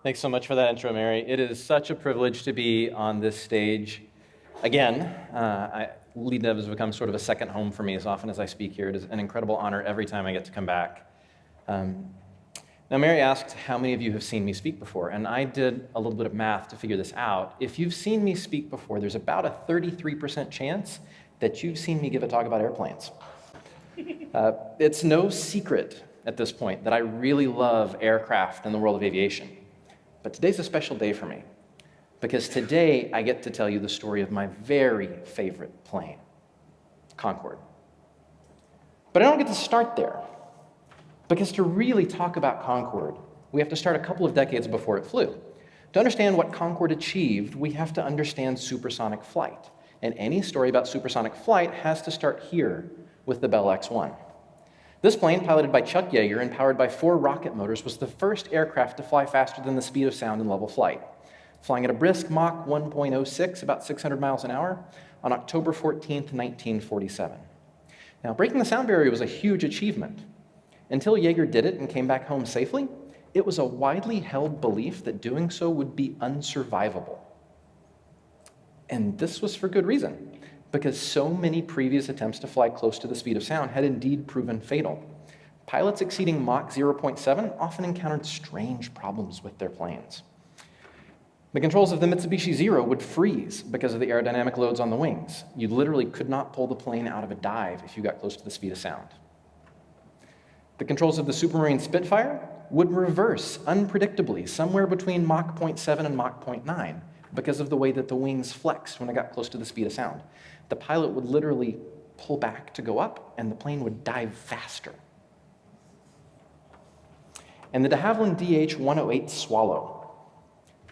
Thanks so much for that intro, Mary. It is such a privilege to be on this stage again. Lead Dev has become sort of a second home for me as often as I speak here. It is an incredible honor every time I get to come back. Now, Mary asked how many of you have seen me speak before, and I did a little bit of math to figure this out. If you've seen me speak before, there's about a 33% chance that you've seen me give a talk about airplanes. It's no secret at this point that I really love aircraft and the world of aviation. But today's a special day for me, because today I get to tell you the story of my very favorite plane, Concorde. But I don't get to start there. Because to really talk about Concorde, we have to start a couple of decades before it flew. To understand what Concorde achieved, we have to understand supersonic flight. And any story about supersonic flight has to start here with the Bell X-1. This plane, piloted by Chuck Yeager and powered by 4 rocket motors, was the first aircraft to fly faster than the speed of sound in level flight, flying at a brisk Mach 1.06, about 600 miles an hour, on October 14th, 1947. Now, breaking the sound barrier was a huge achievement. Until Yeager did it and came back home safely, it was a widely held belief that doing so would be unsurvivable. And this was for good reason, because so many previous attempts to fly close to the speed of sound had indeed proven fatal. Pilots exceeding Mach 0.7 often encountered strange problems with their planes. The controls of the Mitsubishi Zero would freeze because of the aerodynamic loads on the wings. You literally could not pull the plane out of a dive if you got close to the speed of sound. The controls of the Supermarine Spitfire would reverse unpredictably somewhere between Mach 0.7 and Mach 0.9 because of the way that the wings flexed when it got close to the speed of sound. The pilot would literally pull back to go up, and the plane would dive faster. And the de Havilland DH-108 Swallow.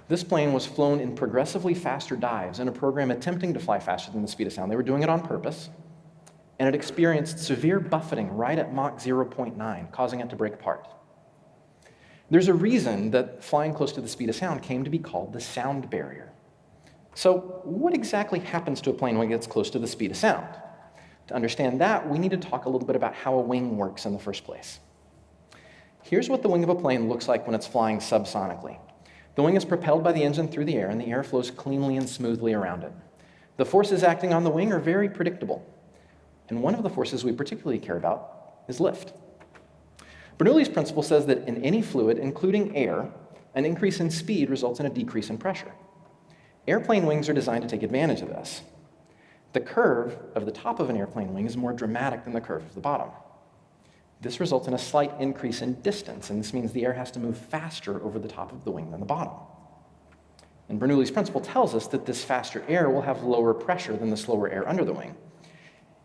This plane was flown in progressively faster dives in a program attempting to fly faster than the speed of sound. They were doing it on purpose. And it experienced severe buffeting right at Mach 0.9, causing it to break apart. There's a reason that flying close to the speed of sound came to be called the sound barrier. So what exactly happens to a plane when it gets close to the speed of sound? To understand that, we need to talk a little bit about how a wing works in the first place. Here's what the wing of a plane looks like when it's flying subsonically. The wing is propelled by the engine through the air, and the air flows cleanly and smoothly around it. The forces acting on the wing are very predictable. And one of the forces we particularly care about is lift. Bernoulli's principle says that in any fluid, including air, an increase in speed results in a decrease in pressure. Airplane wings are designed to take advantage of this. The curve of the top of an airplane wing is more dramatic than the curve of the bottom. This results in a slight increase in distance, and this means the air has to move faster over the top of the wing than the bottom. And Bernoulli's principle tells us that this faster air will have lower pressure than the slower air under the wing.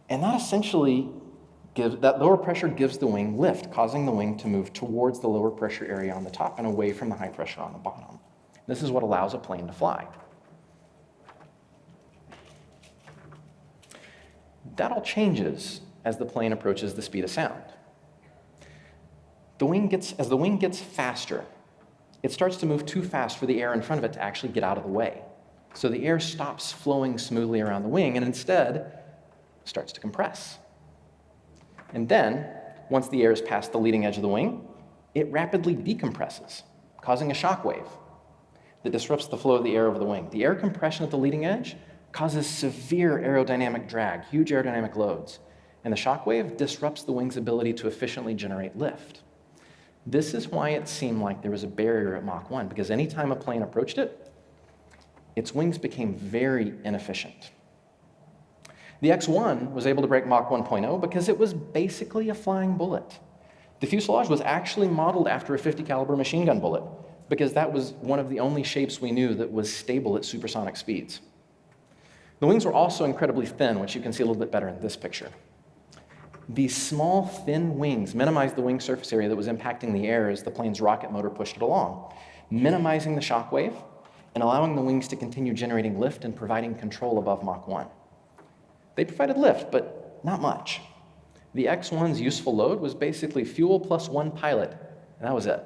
And that lower pressure gives the wing lift, causing the wing to move towards the lower pressure area on the top and away from the high pressure on the bottom. This is what allows a plane to fly. That all changes as the plane approaches the speed of sound. As the wing gets faster, it starts to move too fast for the air in front of it to actually get out of the way. So the air stops flowing smoothly around the wing and instead starts to compress. And then, once the air is past the leading edge of the wing, it rapidly decompresses, causing a shock wave that disrupts the flow of the air over the wing. The air compression at the leading edge causes severe aerodynamic drag, huge aerodynamic loads, and the shock wave disrupts the wing's ability to efficiently generate lift. This is why it seemed like there was a barrier at Mach 1, because anytime a plane approached it, its wings became very inefficient. The X-1 was able to break Mach 1.0 because it was basically a flying bullet. The fuselage was actually modeled after a .50 caliber machine gun bullet because that was one of the only shapes we knew that was stable at supersonic speeds. The wings were also incredibly thin, which you can see a little bit better in this picture. These small, thin wings minimized the wing surface area that was impacting the air as the plane's rocket motor pushed it along, minimizing the shock wave and allowing the wings to continue generating lift and providing control above Mach 1. They provided lift, but not much. The X-1's useful load was basically fuel plus one pilot, and that was it.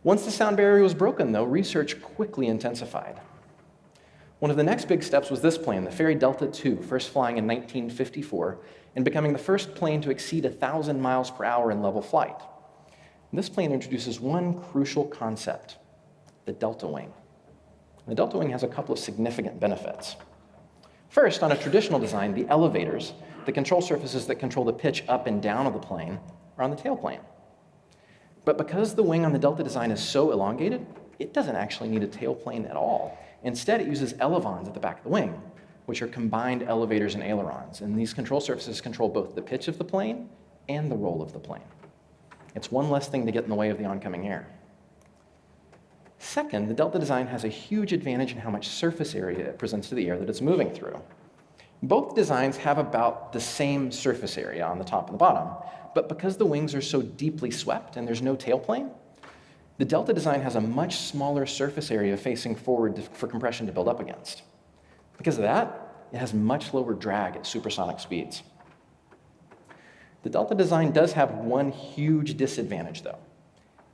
Once the sound barrier was broken, though, research quickly intensified. One of the next big steps was this plane, the Fairey Delta II, first flying in 1954 and becoming the first plane to exceed 1,000 miles per hour in level flight. This plane introduces one crucial concept, the delta wing. The delta wing has a couple of significant benefits. First, on a traditional design, the elevators, the control surfaces that control the pitch up and down of the plane, are on the tailplane. But because the wing on the delta design is so elongated, it doesn't actually need a tailplane at all. Instead, it uses elevons at the back of the wing, which are combined elevators and ailerons. And these control surfaces control both the pitch of the plane and the roll of the plane. It's one less thing to get in the way of the oncoming air. Second, the delta design has a huge advantage in how much surface area it presents to the air that it's moving through. Both designs have about the same surface area on the top and the bottom, but because the wings are so deeply swept and there's no tailplane, the delta design has a much smaller surface area facing forward for compression to build up against. Because of that, it has much lower drag at supersonic speeds. The delta design does have one huge disadvantage, though.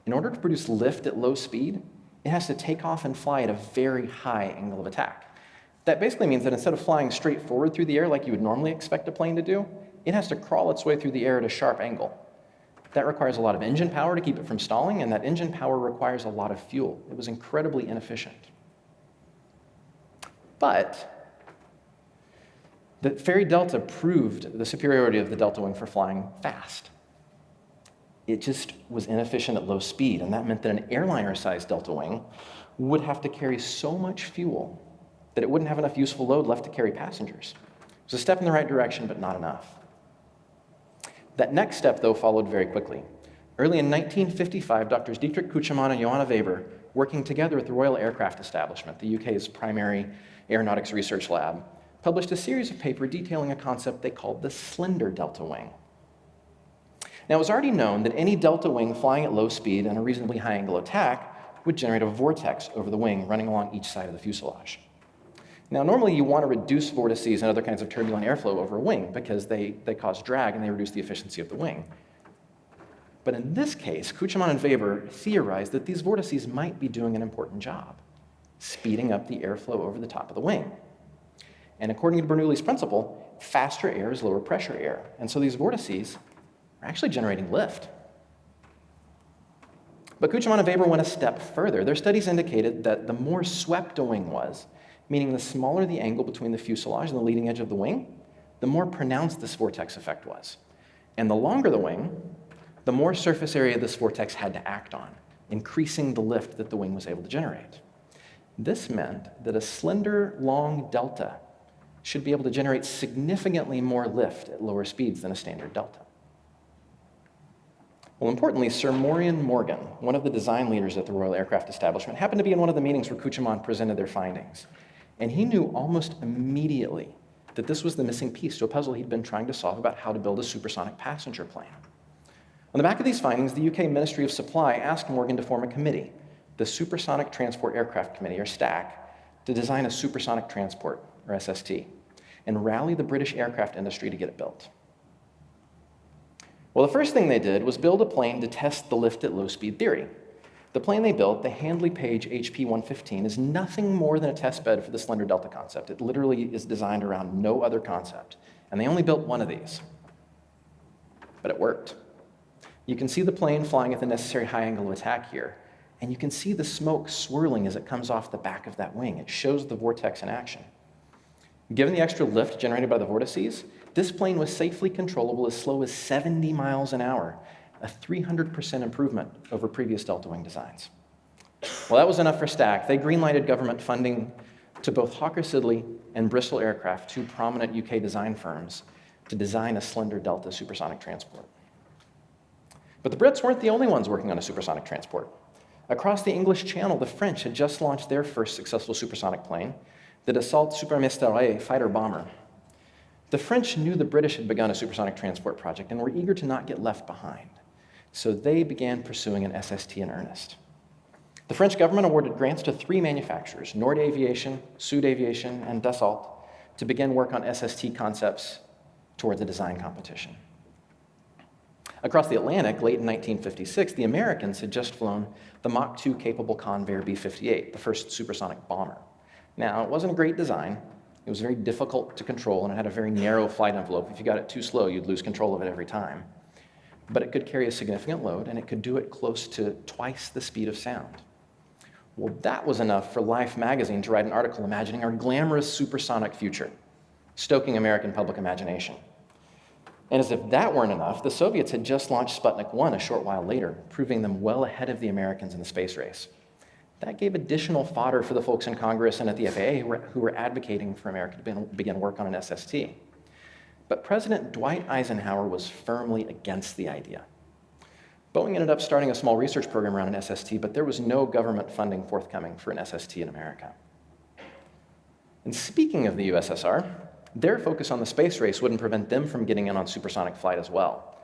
In order to produce lift at low speed, it has to take off and fly at a very high angle of attack. That basically means that instead of flying straight forward through the air like you would normally expect a plane to do, it has to crawl its way through the air at a sharp angle. That requires a lot of engine power to keep it from stalling, and that engine power requires a lot of fuel. It was incredibly inefficient. But the Ferry Delta proved the superiority of the delta wing for flying fast. It just was inefficient at low speed, and that meant that an airliner-sized delta wing would have to carry so much fuel that it wouldn't have enough useful load left to carry passengers. It was a step in the right direction, but not enough. That next step, though, followed very quickly. Early in 1955, Drs. Dietrich Kuchemann and Johanna Weber, working together at the Royal Aircraft Establishment, the UK's primary aeronautics research lab, published a series of papers detailing a concept they called the Slender delta wing. Now, it was already known that any delta wing flying at low speed and a reasonably high angle of attack would generate a vortex over the wing running along each side of the fuselage. Now, normally you want to reduce vortices and other kinds of turbulent airflow over a wing because they cause drag and they reduce the efficiency of the wing. But in this case, Kuchemann and Weber theorized that these vortices might be doing an important job, speeding up the airflow over the top of the wing. And according to Bernoulli's principle, faster air is lower pressure air. And so these vortices are actually generating lift. But Kuchemann and Weber went a step further. Their studies indicated that the more swept a wing was, meaning the smaller the angle between the fuselage and the leading edge of the wing, the more pronounced this vortex effect was. And the longer the wing, the more surface area this vortex had to act on, increasing the lift that the wing was able to generate. This meant that a slender, long delta should be able to generate significantly more lift at lower speeds than a standard delta. Well, importantly, Sir Maurian Morgan, one of the design leaders at the Royal Aircraft Establishment, happened to be in one of the meetings where Kuchemann presented their findings. And he knew almost immediately that this was the missing piece to a puzzle he'd been trying to solve about how to build a supersonic passenger plane. On the back of these findings, the UK Ministry of Supply asked Morgan to form a committee, the Supersonic Transport Aircraft Committee, or STAC, to design a supersonic transport, or SST, and rally the British aircraft industry to get it built. Well, the first thing they did was build a plane to test the lift at low speed theory. The plane they built, the Handley Page HP-115, is nothing more than a test bed for the Slender Delta concept. It literally is designed around no other concept. And they only built one of these. But it worked. You can see the plane flying at the necessary high angle of attack here. And you can see the smoke swirling as it comes off the back of that wing. It shows the vortex in action. Given the extra lift generated by the vortices, this plane was safely controllable as slow as 70 miles an hour, a 300% improvement over previous delta wing designs. Well, that was enough for STAC. They greenlighted government funding to both Hawker Siddeley and Bristol Aircraft, two prominent UK design firms, to design a Slender Delta supersonic transport. But the Brits weren't the only ones working on a supersonic transport. Across the English Channel, the French had just launched their first successful supersonic plane, the Dassault Supermarine fighter bomber. The French knew the British had begun a supersonic transport project and were eager to not get left behind. So they began pursuing an SST in earnest. The French government awarded grants to 3 manufacturers, Nord Aviation, Sud Aviation, and Dassault, to begin work on SST concepts towards a design competition. Across the Atlantic, late in 1956, the Americans had just flown the Mach 2 capable Convair B-58, the first supersonic bomber. Now, it wasn't a great design. It was very difficult to control, and it had a very narrow flight envelope. If you got it too slow, you'd lose control of it every time. but it could carry a significant load, and it could do it close to twice the speed of sound. Well, that was enough for Life magazine to write an article imagining our glamorous supersonic future, stoking American public imagination. And as if that weren't enough, the Soviets had just launched Sputnik 1 a short while later, proving them well ahead of the Americans in the space race. That gave additional fodder for the folks in Congress and at the FAA who were advocating for America to begin work on an SST. But President Dwight Eisenhower was firmly against the idea. Boeing ended up starting a small research program around an SST, but there was no government funding forthcoming for an SST in America. And speaking of the USSR, their focus on the space race wouldn't prevent them from getting in on supersonic flight as well.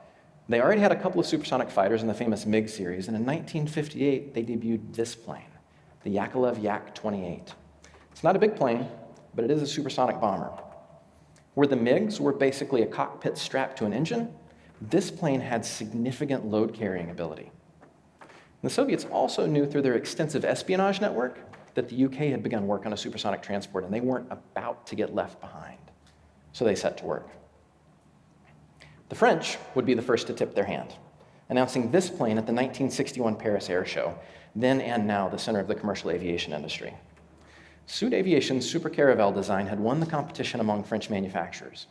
They already had a couple of supersonic fighters in the famous MiG series, and in 1958, they debuted this plane, the Yakolev Yak-28. It's not a big plane, but it is a supersonic bomber. Where the MiGs were basically a cockpit strapped to an engine, this plane had significant load-carrying ability. The Soviets also knew through their extensive espionage network that the UK had begun work on a supersonic transport, and they weren't about to get left behind. So they set to work. The French would be the first to tip their hand, announcing this plane at the 1961 Paris Air Show, then and now the center of the commercial aviation industry. Sud Aviation's Super Caravelle design had won the competition among French manufacturers.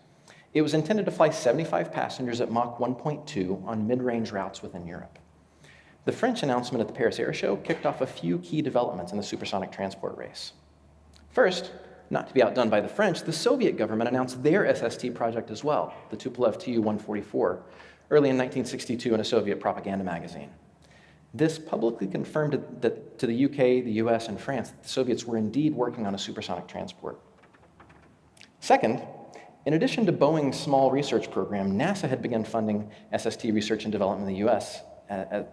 It was intended to fly 75 passengers at Mach 1.2 on mid-range routes within Europe. The French announcement at the Paris Air Show kicked off a few key developments in the supersonic transport race. First, not to be outdone by the French, the Soviet government announced their SST project as well, the Tupolev Tu-144, early in 1962 in a Soviet propaganda magazine. This publicly confirmed that to the UK, the US, and France that the Soviets were indeed working on a supersonic transport. Second, in addition to Boeing's small research program, NASA had begun funding SST research and development in the US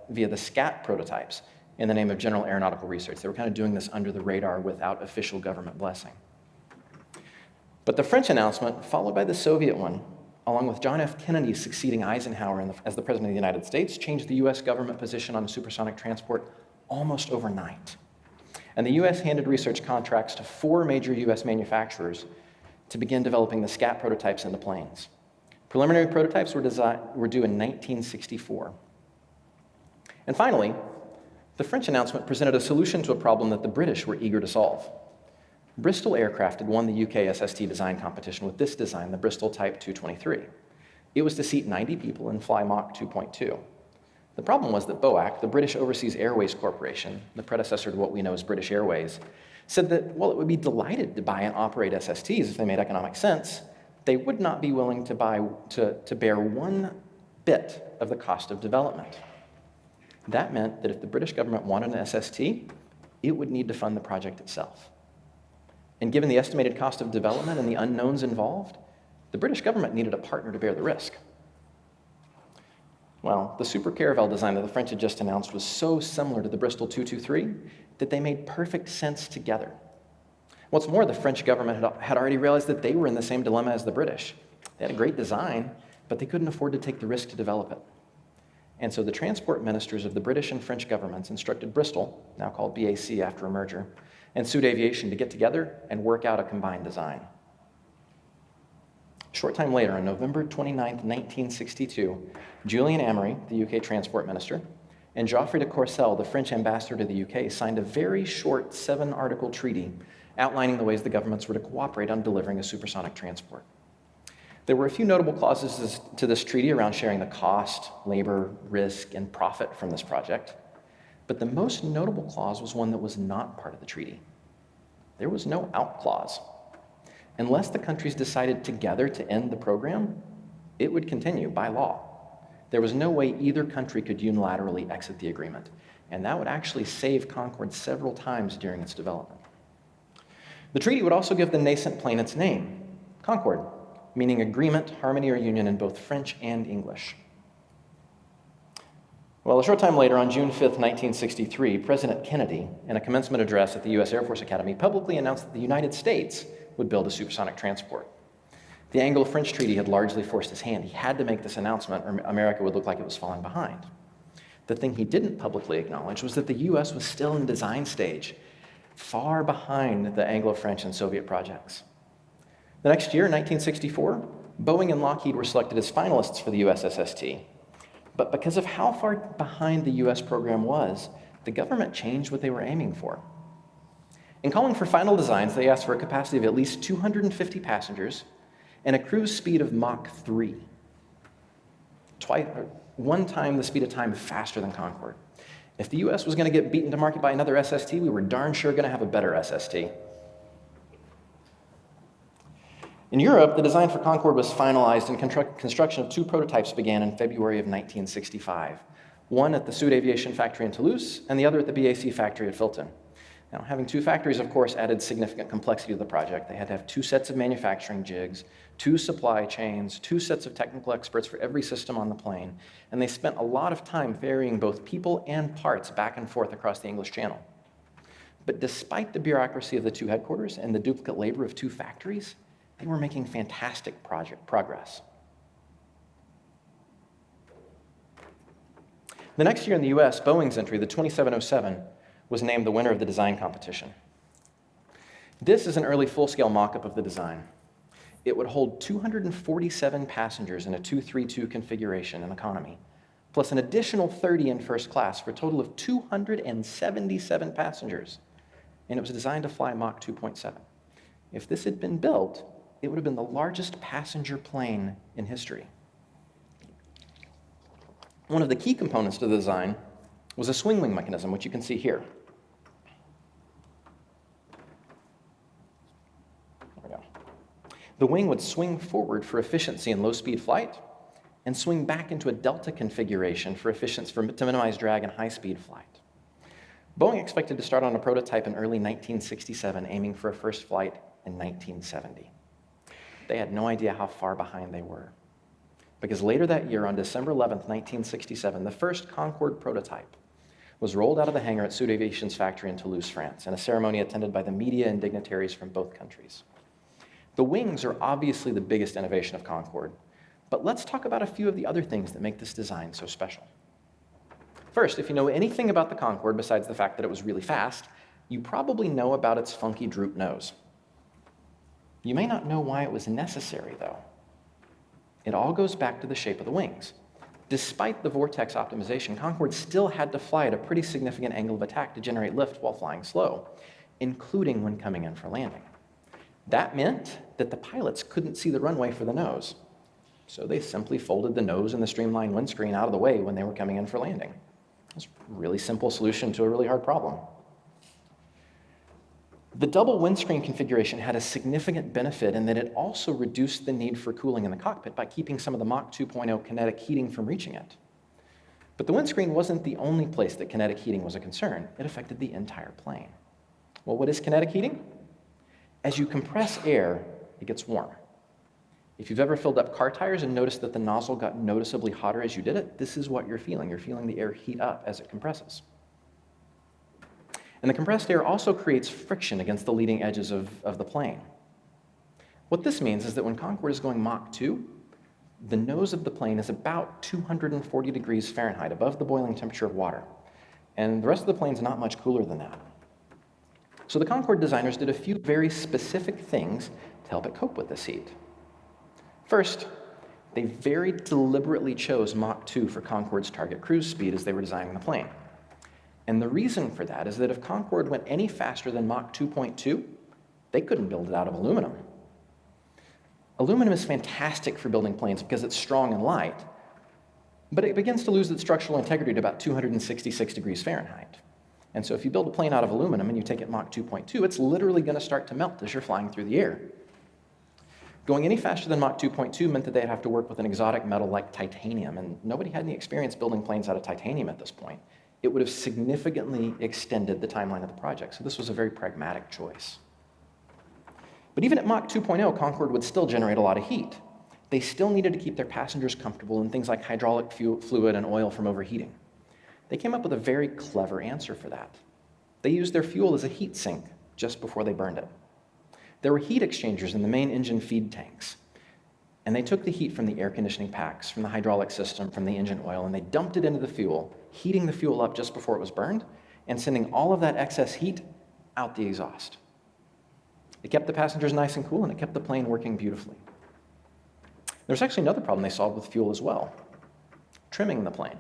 via the SCAT prototypes in the name of General Aeronautical Research. They were kind of doing this under the radar without official government blessing. But the French announcement, followed by the Soviet one, along with John F. Kennedy succeeding Eisenhower as the President of the United States, changed the US government position on supersonic transport almost overnight. And the US handed research contracts to 4 major US manufacturers to begin developing the SCAT prototypes into planes. Preliminary prototypes were due in 1964. And finally, the French announcement presented a solution to a problem that the British were eager to solve. Bristol Aircraft had won the UK SST design competition with this design, the Bristol Type 223. It was to seat 90 people and fly Mach 2.2. The problem was that BOAC, the British Overseas Airways Corporation, the predecessor to what we know as British Airways, said that while it would be delighted to buy and operate SSTs if they made economic sense, they would not be willing to bear one bit of the cost of development. That meant that if the British government wanted an SST, it would need to fund the project itself. And given the estimated cost of development and the unknowns involved, the British government needed a partner to bear the risk. Well, the Super Caravelle design that the French had just announced was so similar to the Bristol 223 that they made perfect sense together. What's more, the French government had already realized that they were in the same dilemma as the British. They had a great design, but they couldn't afford to take the risk to develop it. And so the transport ministers of the British and French governments instructed Bristol, now called BAC after a merger, and Sud Aviation to get together and work out a combined design. A short time later, on November 29, 1962, Julian Amory, the UK Transport Minister, and Geoffroy de Courcelles, the French ambassador to the UK, signed a very short 7-article treaty outlining the ways the governments were to cooperate on delivering a supersonic transport. There were a few notable clauses to this treaty around sharing the cost, labor, risk, and profit from this project. But the most notable clause was one that was not part of the treaty. There was no out clause. Unless the countries decided together to end the program, it would continue by law. There was no way either country could unilaterally exit the agreement, and that would actually save Concorde several times during its development. The treaty would also give the nascent plane its name, Concorde, meaning agreement, harmony, or union in both French and English. Well, a short time later, on June 5, 1963, President Kennedy, in a commencement address at the U.S. Air Force Academy, publicly announced that the United States would build a supersonic transport. The Anglo-French Treaty had largely forced his hand. He had to make this announcement, or America would look like it was falling behind. The thing he didn't publicly acknowledge was that the U.S. was still in the design stage, far behind the Anglo-French and Soviet projects. The next year, in 1964, Boeing and Lockheed were selected as finalists for the US SST. But because of how far behind the US program was, the government changed what they were aiming for. In calling for final designs, they asked for a capacity of at least 250 passengers and a cruise speed of Mach 3. One time the speed of time faster than Concorde. If the US was going to get beaten to market by another SST, we were darn sure going to have a better SST. In Europe, the design for Concorde was finalized and construction of 2 prototypes began in February of 1965. One at the Sud Aviation factory in Toulouse and the other at the BAC factory at Filton. Now, having 2 factories, of course, added significant complexity to the project. They had to have 2 sets of manufacturing jigs, 2 supply chains, 2 sets of technical experts for every system on the plane, and they spent a lot of time ferrying both people and parts back and forth across the English Channel. But despite the bureaucracy of the 2 headquarters and the duplicate labor of 2 factories, they were making fantastic progress. The next year in the US, Boeing's entry, the 2707, was named the winner of the design competition. This is an early full-scale mock-up of the design. It would hold 247 passengers in a 232 configuration in economy, plus an additional 30 in first class for a total of 277 passengers, and it was designed to fly Mach 2.7. If this had been built, it would have been the largest passenger plane in history. One of the key components to the design was a swing wing mechanism, which you can see here. There we go. The wing would swing forward for efficiency in low-speed flight and swing back into a delta configuration for efficiency to minimize drag in high-speed flight. Boeing expected to start on a prototype in early 1967, aiming for a first flight in 1970. They had no idea how far behind they were, because later that year, on December 11th, 1967, the first Concorde prototype was rolled out of the hangar at Sud Aviation's factory in Toulouse, France, in a ceremony attended by the media and dignitaries from both countries. The wings are obviously the biggest innovation of Concorde, but let's talk about a few of the other things that make this design so special. First, if you know anything about the Concorde besides the fact that it was really fast, you probably know about its funky droop nose. You may not know why it was necessary, though. It all goes back to the shape of the wings. Despite the vortex optimization, Concorde still had to fly at a pretty significant angle of attack to generate lift while flying slow, including when coming in for landing. That meant that the pilots couldn't see the runway for the nose, so they simply folded the nose and the streamlined windscreen out of the way when they were coming in for landing. It's a really simple solution to a really hard problem. The double windscreen configuration had a significant benefit in that it also reduced the need for cooling in the cockpit by keeping some of the Mach 2.0 kinetic heating from reaching it. But the windscreen wasn't the only place that kinetic heating was a concern. It affected the entire plane. Well, what is kinetic heating? As you compress air, it gets warm. If you've ever filled up car tires and noticed that the nozzle got noticeably hotter as you did it, this is what you're feeling. You're feeling the air heat up as it compresses. And the compressed air also creates friction against the leading edges of the plane. What this means is that when Concorde is going Mach 2, the nose of the plane is about 240 degrees Fahrenheit above the boiling temperature of water. And the rest of the plane's not much cooler than that. So the Concorde designers did a few very specific things to help it cope with this heat. First, they very deliberately chose Mach 2 for Concorde's target cruise speed as they were designing the plane. And the reason for that is that if Concorde went any faster than Mach 2.2, they couldn't build it out of aluminum. Aluminum is fantastic for building planes because it's strong and light, but it begins to lose its structural integrity to about 266 degrees Fahrenheit. And so if you build a plane out of aluminum and you take it Mach 2.2, it's literally going to start to melt as you're flying through the air. Going any faster than Mach 2.2 meant that they'd have to work with an exotic metal like titanium, and nobody had any experience building planes out of titanium at this point. It would have significantly extended the timeline of the project, so this was a very pragmatic choice. But even at Mach 2.0, Concorde would still generate a lot of heat. They still needed to keep their passengers comfortable in things like hydraulic fluid and oil from overheating. They came up with a very clever answer for that. They used their fuel as a heat sink just before they burned it. There were heat exchangers in the main engine feed tanks, and they took the heat from the air conditioning packs, from the hydraulic system, from the engine oil, and they dumped it into the fuel, heating the fuel up just before it was burned, and sending all of that excess heat out the exhaust. It kept the passengers nice and cool, and it kept the plane working beautifully. There's actually another problem they solved with fuel as well. trimming the plane.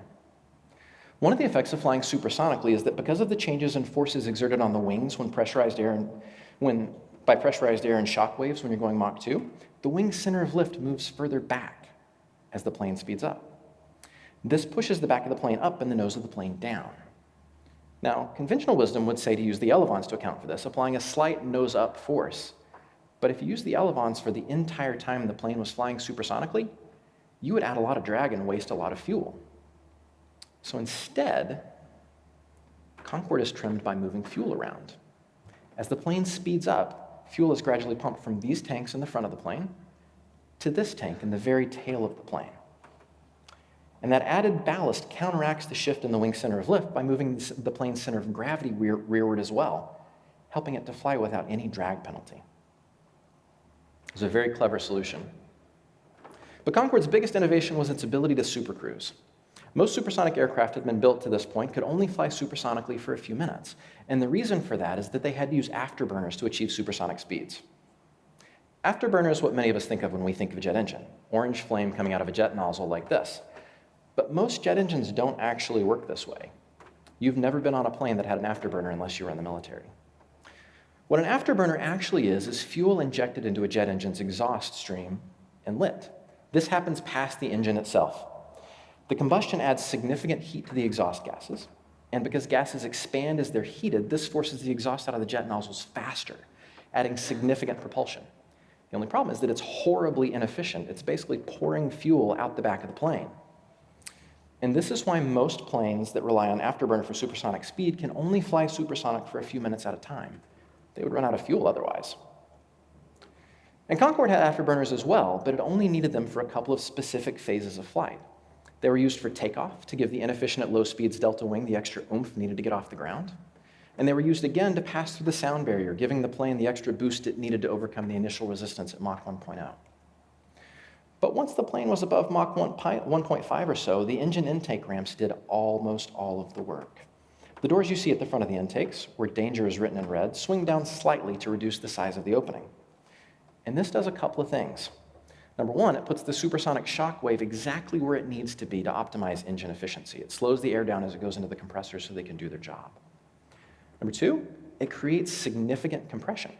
One of the effects of flying supersonically is that because of the changes in forces exerted on the wings by pressurized air and shock waves when you're going Mach 2, the wing's center of lift moves further back as the plane speeds up. This pushes the back of the plane up and the nose of the plane down. Now, conventional wisdom would say to use the elevons to account for this, applying a slight nose-up force. But if you use the elevons for the entire time the plane was flying supersonically, you would add a lot of drag and waste a lot of fuel. So instead, Concorde is trimmed by moving fuel around. As the plane speeds up, fuel is gradually pumped from these tanks in the front of the plane to this tank in the very tail of the plane. And that added ballast counteracts the shift in the wing center of lift by moving the plane's center of gravity rearward as well, helping it to fly without any drag penalty. It was a very clever solution. But Concorde's biggest innovation was its ability to supercruise. Most supersonic aircraft had been built to this point could only fly supersonically for a few minutes. And the reason for that is that they had to use afterburners to achieve supersonic speeds. Afterburner is what many of us think of when we think of a jet engine, orange flame coming out of a jet nozzle like this. But most jet engines don't actually work this way. You've never been on a plane that had an afterburner unless you were in the military. What an afterburner actually is fuel injected into a jet engine's exhaust stream and lit. This happens past the engine itself. The combustion adds significant heat to the exhaust gases, and because gases expand as they're heated, this forces the exhaust out of the jet nozzles faster, adding significant propulsion. The only problem is that it's horribly inefficient. It's basically pouring fuel out the back of the plane. And this is why most planes that rely on afterburner for supersonic speed can only fly supersonic for a few minutes at a time. They would run out of fuel otherwise. And Concorde had afterburners as well, but it only needed them for a couple of specific phases of flight. They were used for takeoff to give the inefficient at low speeds delta wing the extra oomph needed to get off the ground. And they were used again to pass through the sound barrier, giving the plane the extra boost it needed to overcome the initial resistance at Mach 1.0. But once the plane was above Mach 1.5 or so, the engine intake ramps did almost all of the work. The doors you see at the front of the intakes, where danger is written in red, swing down slightly to reduce the size of the opening. And this does a couple of things. Number one, it puts the supersonic shock wave exactly where it needs to be to optimize engine efficiency. It slows the air down as it goes into the compressor so they can do their job. Number two, it creates significant compression.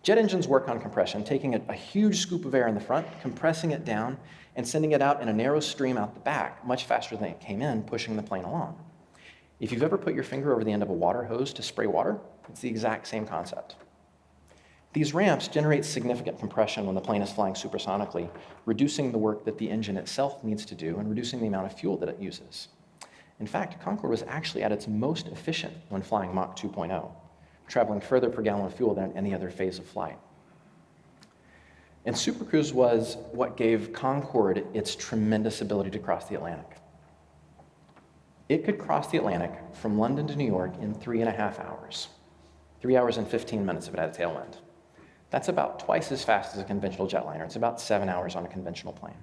Jet engines work on compression, taking a huge scoop of air in the front, compressing it down, and sending it out in a narrow stream out the back, much faster than it came in, pushing the plane along. If you've ever put your finger over the end of a water hose to spray water, it's the exact same concept. These ramps generate significant compression when the plane is flying supersonically, reducing the work that the engine itself needs to do and reducing the amount of fuel that it uses. In fact, Concorde was actually at its most efficient when flying Mach 2.0. Traveling further per gallon of fuel than any other phase of flight. And supercruise was what gave Concorde its tremendous ability to cross the Atlantic. It could cross the Atlantic from London to New York in 3.5 hours. 3 hours and 15 minutes if it had a tailwind. That's about twice as fast as a conventional jetliner. It's about 7 hours on a conventional plane.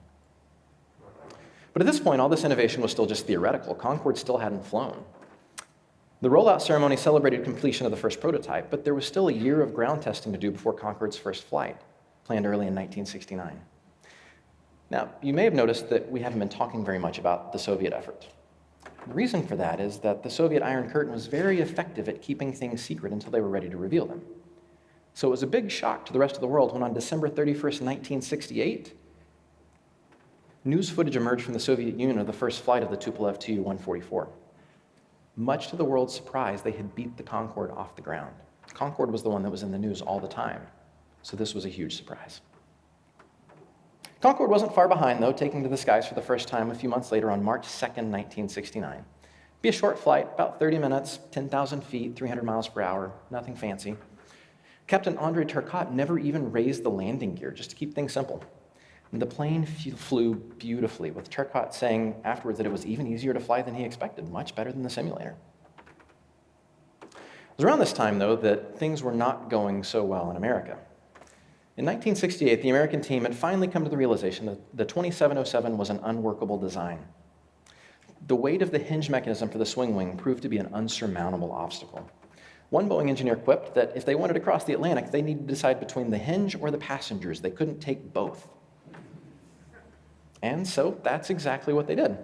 But at this point, all this innovation was still just theoretical. Concorde still hadn't flown. The rollout ceremony celebrated completion of the first prototype, but there was still a year of ground testing to do before Concorde's first flight, planned early in 1969. Now, you may have noticed that we haven't been talking very much about the Soviet effort. The reason for that is that the Soviet Iron Curtain was very effective at keeping things secret until they were ready to reveal them. So it was a big shock to the rest of the world when on December 31st, 1968, news footage emerged from the Soviet Union of the first flight of the Tupolev Tu-144. Much to the world's surprise, they had beat the Concorde off the ground. Concorde was the one that was in the news all the time, so this was a huge surprise. Concorde wasn't far behind, though, taking to the skies for the first time a few months later on March 2nd, 1969. Be a short flight, about 30 minutes, 10,000 feet, 300 miles per hour, nothing fancy. Captain Andrei Turcotte never even raised the landing gear, just to keep things simple. And the plane flew beautifully, with Turcotte saying afterwards that it was even easier to fly than he expected, much better than the simulator. It was around this time, though, that things were not going so well in America. In 1968, the American team had finally come to the realization that the 2707 was an unworkable design. The weight of the hinge mechanism for the swing wing proved to be an unsurmountable obstacle. One Boeing engineer quipped that if they wanted to cross the Atlantic, they needed to decide between the hinge or the passengers. They couldn't take both. And so that's exactly what they did.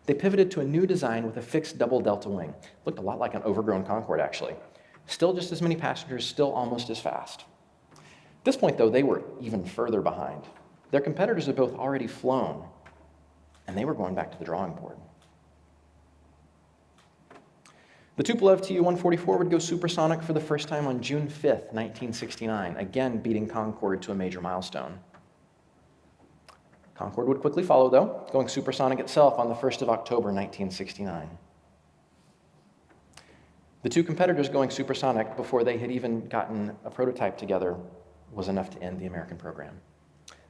They pivoted to a new design with a fixed double delta wing. Looked a lot like an overgrown Concorde, actually. Still just as many passengers, still almost as fast. At this point, though, they were even further behind. Their competitors had both already flown, and they were going back to the drawing board. The Tupolev Tu-144 would go supersonic for the first time on June 5th, 1969, again beating Concorde to a major milestone. Concorde would quickly follow, though, going supersonic itself on the 1st of October, 1969. The two competitors going supersonic before they had even gotten a prototype together was enough to end the American program.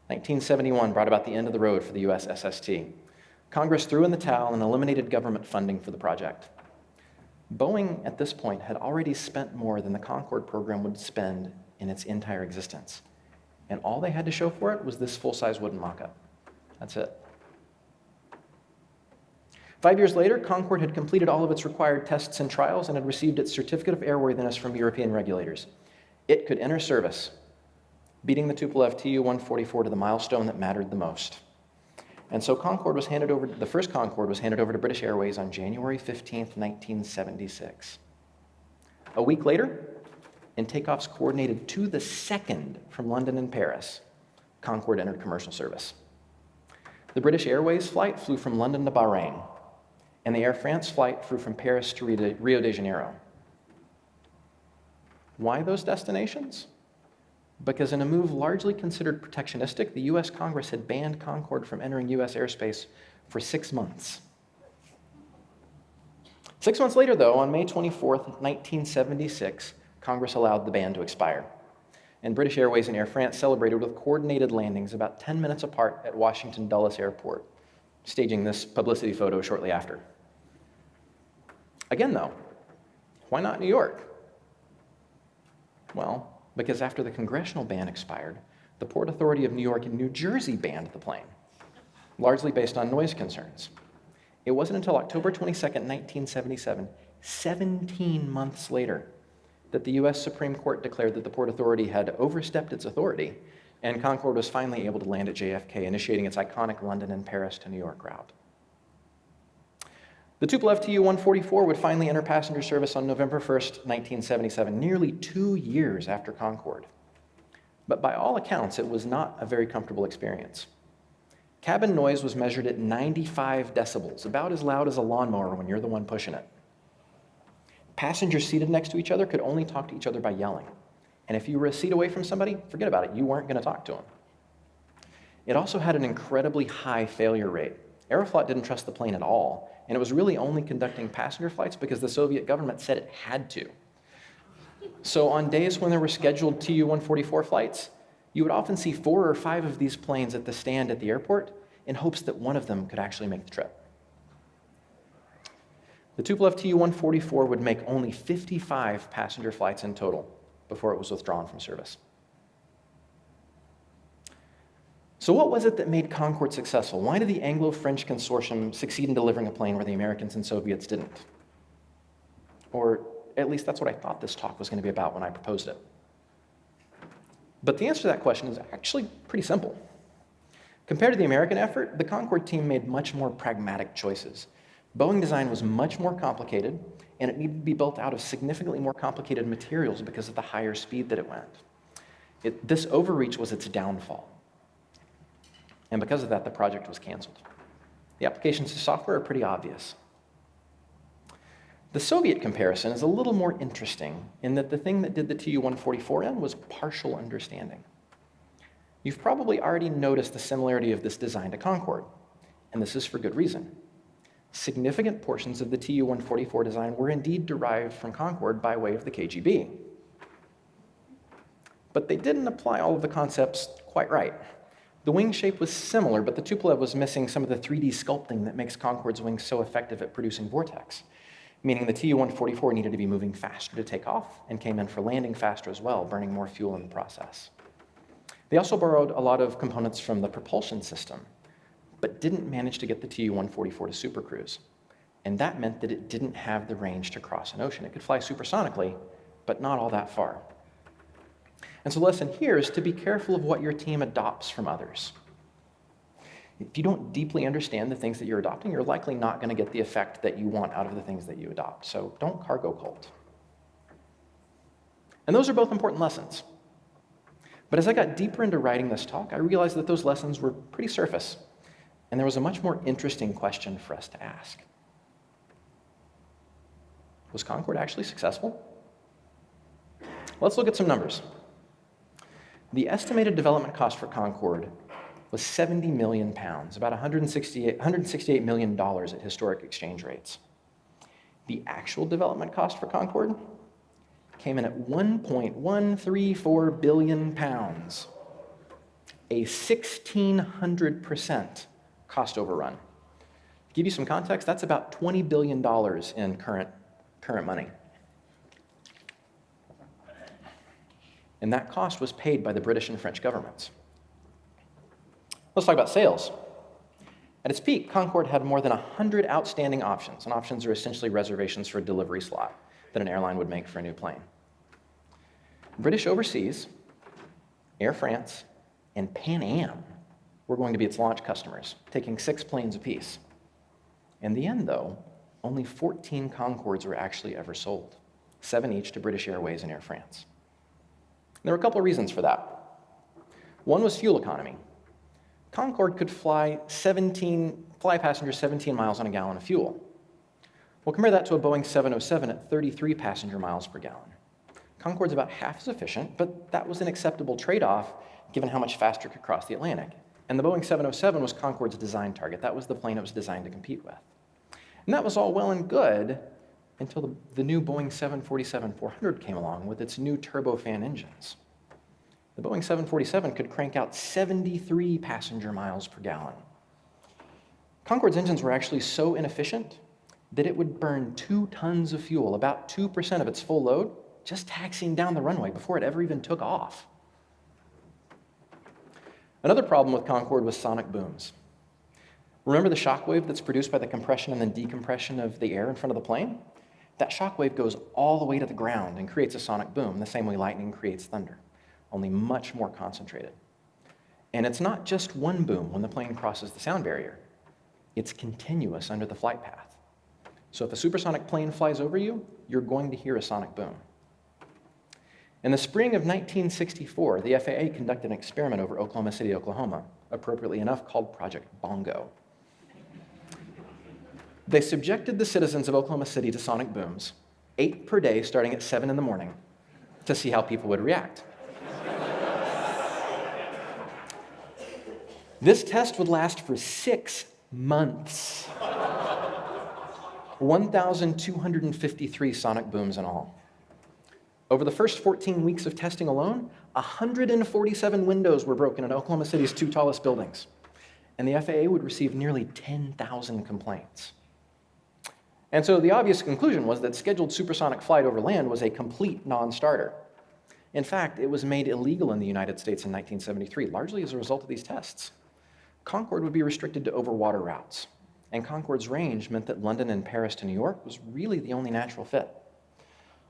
1971 brought about the end of the road for the US SST. Congress threw in the towel and eliminated government funding for the project. Boeing, at this point, had already spent more than the Concorde program would spend in its entire existence. And all they had to show for it was this full-size wooden mock-up. That's it. 5 years later, Concorde had completed all of its required tests and trials and had received its certificate of airworthiness from European regulators. It could enter service, beating the Tupolev Tu-144 to the milestone that mattered the most. And so the first Concorde was handed over to British Airways on January 15th, 1976. A week later, in takeoffs coordinated to the second from London and Paris, Concorde entered commercial service. The British Airways flight flew from London to Bahrain, and the Air France flight flew from Paris to Rio de Janeiro. Why those destinations? Because in a move largely considered protectionistic, the US Congress had banned Concorde from entering US airspace for 6 months. 6 months later, though, on May 24th, 1976, Congress allowed the ban to expire. And British Airways and Air France celebrated with coordinated landings about 10 minutes apart at Washington Dulles Airport, staging this publicity photo shortly after. Again, though, why not New York? Well, because after the congressional ban expired, the Port Authority of New York and New Jersey banned the plane, largely based on noise concerns. It wasn't until October 22nd, 1977, 17 months later, that the US Supreme Court declared that the Port Authority had overstepped its authority, and Concorde was finally able to land at JFK, initiating its iconic London and Paris to New York route. The Tupolev Tu-144 would finally enter passenger service on November 1st, 1977, nearly 2 years after Concorde. But by all accounts, it was not a very comfortable experience. Cabin noise was measured at 95 decibels, about as loud as a lawnmower when you're the one pushing it. Passengers seated next to each other could only talk to each other by yelling. And if you were a seat away from somebody, forget about it, you weren't going to talk to them. It also had an incredibly high failure rate. Aeroflot didn't trust the plane at all, and it was really only conducting passenger flights because the Soviet government said it had to. So on days when there were scheduled Tu-144 flights, you would often see 4 or 5 of these planes at the stand at the airport in hopes that one of them could actually make the trip. The Tupolev Tu-144 would make only 55 passenger flights in total before it was withdrawn from service. So what was it that made Concorde successful? Why did the Anglo-French Consortium succeed in delivering a plane where the Americans and Soviets didn't? Or at least that's what I thought this talk was going to be about when I proposed it. But the answer to that question is actually pretty simple. Compared to the American effort, the Concorde team made much more pragmatic choices. Boeing design was much more complicated, and it needed to be built out of significantly more complicated materials because of the higher speed that it went. This overreach was its downfall. And because of that, the project was canceled. The applications to software are pretty obvious. The Soviet comparison is a little more interesting in that the thing that did the Tu-144 in was partial understanding. You've probably already noticed the similarity of this design to Concorde, and this is for good reason. Significant portions of the Tu-144 design were indeed derived from Concorde by way of the KGB. But they didn't apply all of the concepts quite right. The wing shape was similar, but the Tupolev was missing some of the 3D sculpting that makes Concorde's wings so effective at producing vortex, meaning the Tu-144 needed to be moving faster to take off and came in for landing faster as well, burning more fuel in the process. They also borrowed a lot of components from the propulsion system, but didn't manage to get the Tu-144 to supercruise. And that meant that it didn't have the range to cross an ocean. It could fly supersonically, but not all that far. And so the lesson here is to be careful of what your team adopts from others. If you don't deeply understand the things that you're adopting, you're likely not going to get the effect that you want out of the things that you adopt. So don't cargo cult. And those are both important lessons. But as I got deeper into writing this talk, I realized that those lessons were pretty surface, and there was a much more interesting question for us to ask. Was Concorde actually successful? Let's look at some numbers. The estimated development cost for Concorde was 70 million pounds, about $168 million at historic exchange rates. The actual development cost for Concorde came in at 1.134 billion pounds, a 1,600% cost overrun. To give you some context, that's about $20 billion in current money. And that cost was paid by the British and French governments. Let's talk about sales. At its peak, Concorde had more than 100 outstanding options, and options are essentially reservations for a delivery slot that an airline would make for a new plane. British Overseas, Air France, and Pan Am were going to be its launch customers, taking 6 planes apiece. In the end, though, only 14 Concordes were actually ever sold, 7 each to British Airways and Air France. And there were a couple of reasons for that. One was fuel economy. Concorde could fly passengers 17 miles on a gallon of fuel. Well, compare that to a Boeing 707 at 33 passenger miles per gallon. Concorde's about half as efficient, but that was an acceptable trade-off given how much faster it could cross the Atlantic. And the Boeing 707 was Concorde's design target. That was the plane it was designed to compete with. And that was all well and good until the new Boeing 747-400 came along with its new turbofan engines. The Boeing 747 could crank out 73 passenger miles per gallon. Concorde's engines were actually so inefficient that it would burn 2 tons of fuel, about 2% of its full load, just taxiing down the runway before it ever even took off. Another problem with Concorde was sonic booms. Remember the shock wave that's produced by the compression and then decompression of the air in front of the plane? That shock wave goes all the way to the ground and creates a sonic boom, the same way lightning creates thunder, only much more concentrated. And it's not just one boom when the plane crosses the sound barrier. It's continuous under the flight path. So if a supersonic plane flies over you, you're going to hear a sonic boom. In the spring of 1964, the FAA conducted an experiment over Oklahoma City, Oklahoma, appropriately enough called Project Bongo. They subjected the citizens of Oklahoma City to sonic booms, 8 per day starting at 7 in the morning, to see how people would react. This test would last for 6 months. 1,253 sonic booms in all. Over the first 14 weeks of testing alone, 147 windows were broken in Oklahoma City's 2 tallest buildings, and the FAA would receive nearly 10,000 complaints. And so the obvious conclusion was that scheduled supersonic flight over land was a complete non-starter. In fact, it was made illegal in the United States in 1973, largely as a result of these tests. Concorde would be restricted to overwater routes, and Concorde's range meant that London and Paris to New York was really the only natural fit.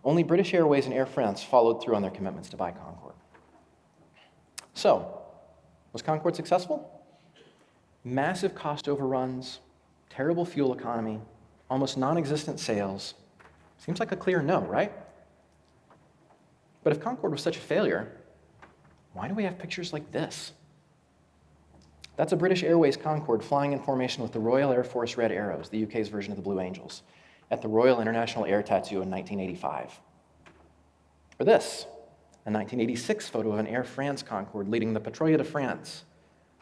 Only British Airways and Air France followed through on their commitments to buy Concorde. So, was Concorde successful? Massive cost overruns, terrible fuel economy, almost non-existent sales. Seems like a clear no, right? But if Concorde was such a failure, why do we have pictures like this? That's a British Airways Concorde flying in formation with the Royal Air Force Red Arrows, the UK's version of the Blue Angels, at the Royal International Air Tattoo in 1985. Or this, a 1986 photo of an Air France Concorde leading the Patrouille de France,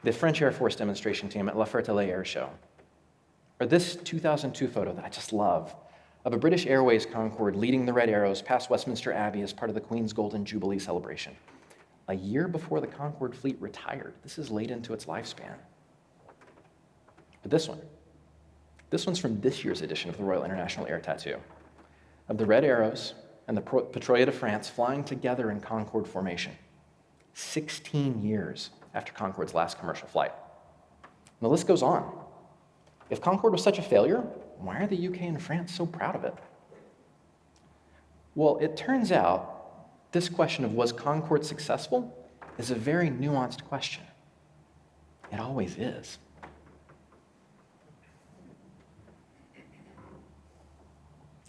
the French Air Force demonstration team at La Ferté Air Show. Or this 2002 photo that I just love, of a British Airways Concorde leading the Red Arrows past Westminster Abbey as part of the Queen's Golden Jubilee celebration. A year before the Concorde fleet retired. This is late into its lifespan. But this one's from this year's edition of the Royal International Air Tattoo, of the Red Arrows and the Patrouille de France flying together in Concorde formation, 16 years after Concorde's last commercial flight. And the list goes on. If Concorde was such a failure, why are the UK and France so proud of it? Well, it turns out this question of was Concorde successful is a very nuanced question. It always is.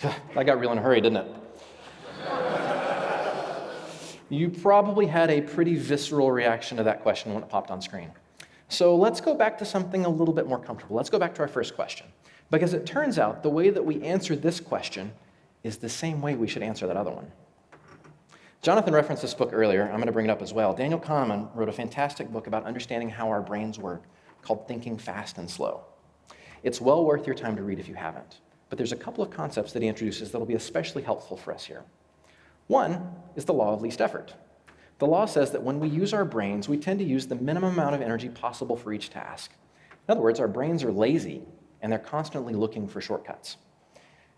That got real in a hurry, didn't it? You probably had a pretty visceral reaction to that question when it popped on screen. So let's go back to something a little bit more comfortable. Let's go back to our first question. Because it turns out the way that we answer this question is the same way we should answer that other one. Jonathan referenced this book earlier. I'm going to bring it up as well. Daniel Kahneman wrote a fantastic book about understanding how our brains work called Thinking Fast and Slow. It's well worth your time to read if you haven't. But there's a couple of concepts that he introduces that will be especially helpful for us here. One is the law of least effort. The law says that when we use our brains, we tend to use the minimum amount of energy possible for each task. In other words, our brains are lazy, and they're constantly looking for shortcuts.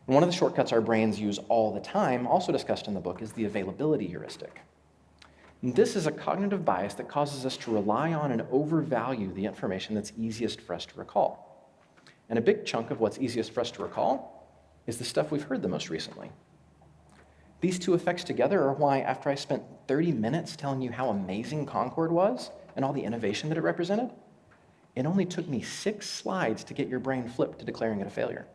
And one of the shortcuts our brains use all the time, also discussed in the book, is the availability heuristic. And this is a cognitive bias that causes us to rely on and overvalue the information that's easiest for us to recall. And a big chunk of what's easiest for us to recall is the stuff we've heard the most recently. These two effects together are why, after I spent 30 minutes telling you how amazing Concorde was and all the innovation that it represented, it only took me 6 slides to get your brain flipped to declaring it a failure.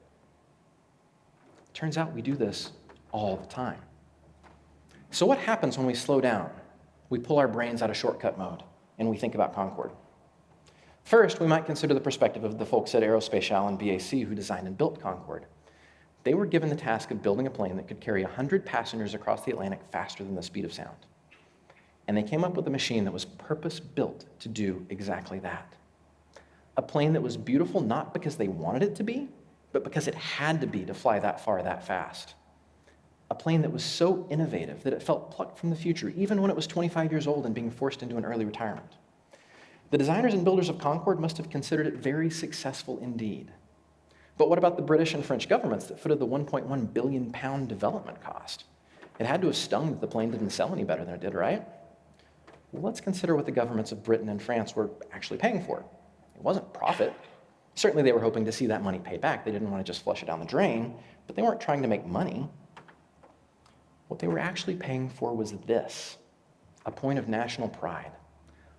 Turns out we do this all the time. So what happens when we slow down? We pull our brains out of shortcut mode and we think about Concorde. First, we might consider the perspective of the folks at Aerospatiale and BAC who designed and built Concorde. They were given the task of building a plane that could carry 100 passengers across the Atlantic faster than the speed of sound. And they came up with a machine that was purpose-built to do exactly that. A plane that was beautiful not because they wanted it to be, but because it had to be to fly that far that fast. A plane that was so innovative that it felt plucked from the future, even when it was 25 years old and being forced into an early retirement. The designers and builders of Concorde must have considered it very successful indeed. But what about the British and French governments that footed the £1.1 billion development cost? It had to have stung that the plane didn't sell any better than it did, right? Well, let's consider what the governments of Britain and France were actually paying for. It wasn't profit. Certainly they were hoping to see that money paid back. They didn't want to just flush it down the drain, but they weren't trying to make money. What they were actually paying for was this, a point of national pride.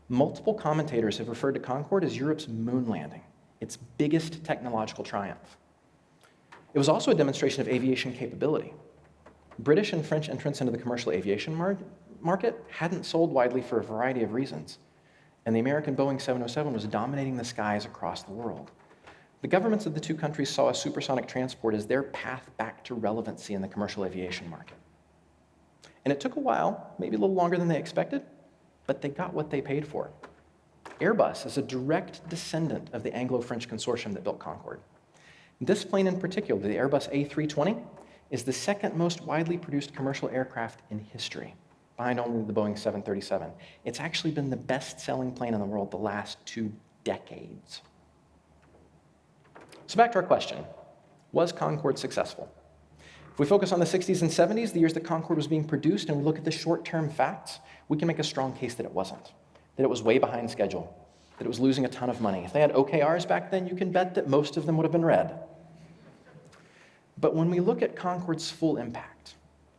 Multiple commentators have referred to Concorde as Europe's moon landing, its biggest technological triumph. It was also a demonstration of aviation capability. British and French entrance into the commercial aviation market hadn't sold widely for a variety of reasons, and the American Boeing 707 was dominating the skies across the world. The governments of the two countries saw a supersonic transport as their path back to relevancy in the commercial aviation market. And it took a while, maybe a little longer than they expected, but they got what they paid for. Airbus is a direct descendant of the Anglo-French consortium that built Concorde. This plane in particular, the Airbus A320, is the second most widely produced commercial aircraft in history, behind only the Boeing 737. It's actually been the best-selling plane in the world the last 2 decades. So back to our question, was Concorde successful? If we focus on the 60s and 70s, the years that Concorde was being produced, and we look at the short-term facts, we can make a strong case that it wasn't. That it was way behind schedule, that it was losing a ton of money. If they had OKRs back then, you can bet that most of them would have been red. But when we look at Concorde's full impact,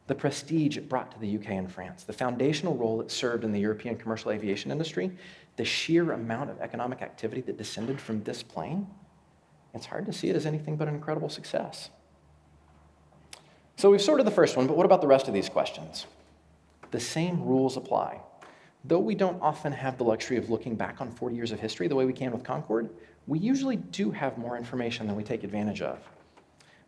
the prestige it brought to the UK and France, the foundational role it served in the European commercial aviation industry, the sheer amount of economic activity that descended from this plane, it's hard to see it as anything but an incredible success. So we've sorted the first one, but what about the rest of these questions? The same rules apply. Though we don't often have the luxury of looking back on 40 years of history the way we can with Concorde, we usually do have more information than we take advantage of.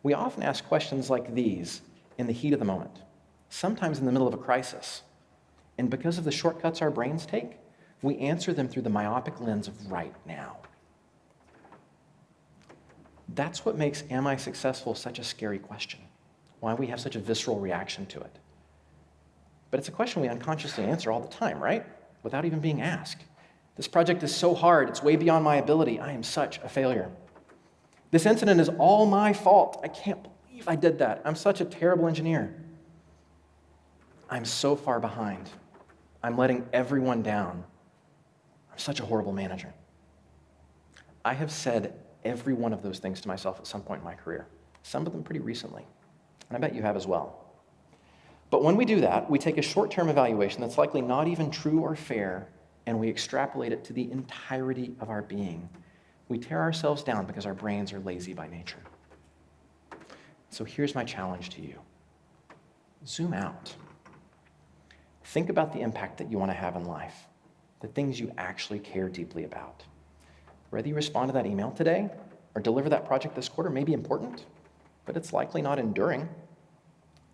We often ask questions like these in the heat of the moment, sometimes in the middle of a crisis. And because of the shortcuts our brains take, we answer them through the myopic lens of right now. That's what makes "Am I successful?" such a scary question, why we have such a visceral reaction to it. But it's a question we unconsciously answer all the time, right? Without even being asked. This project is so hard, it's way beyond my ability. I am such a failure. This incident is all my fault. I can't believe I did that. I'm such a terrible engineer. I'm so far behind. I'm letting everyone down. I'm such a horrible manager. I have said every one of those things to myself at some point in my career, some of them pretty recently, and I bet you have as well. But when we do that, we take a short-term evaluation that's likely not even true or fair, and we extrapolate it to the entirety of our being. We tear ourselves down because our brains are lazy by nature. So here's my challenge to you. Zoom out. Think about the impact that you want to have in life, the things you actually care deeply about. Whether you respond to that email today or deliver that project this quarter may be important, but it's likely not enduring.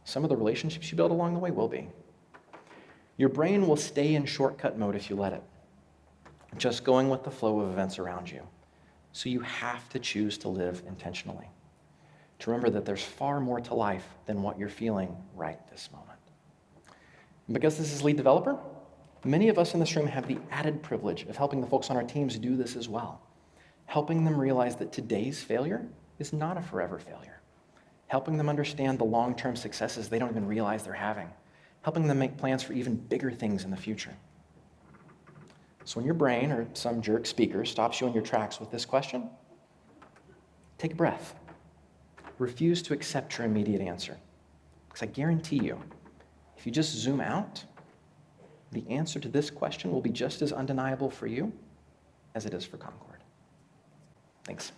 Some of the relationships you build along the way will be. Your brain will stay in shortcut mode if you let it, just going with the flow of events around you. So you have to choose to live intentionally, to remember that there's far more to life than what you're feeling right this moment. And because this is lead developer, many of us in this room have the added privilege of helping the folks on our teams do this as well, helping them realize that today's failure is not a forever failure, helping them understand the long-term successes they don't even realize they're having, helping them make plans for even bigger things in the future. So when your brain or some jerk speaker stops you in your tracks with this question, take a breath. Refuse to accept your immediate answer. Because I guarantee you, if you just zoom out, the answer to this question will be just as undeniable for you as it is for Concorde. Thanks.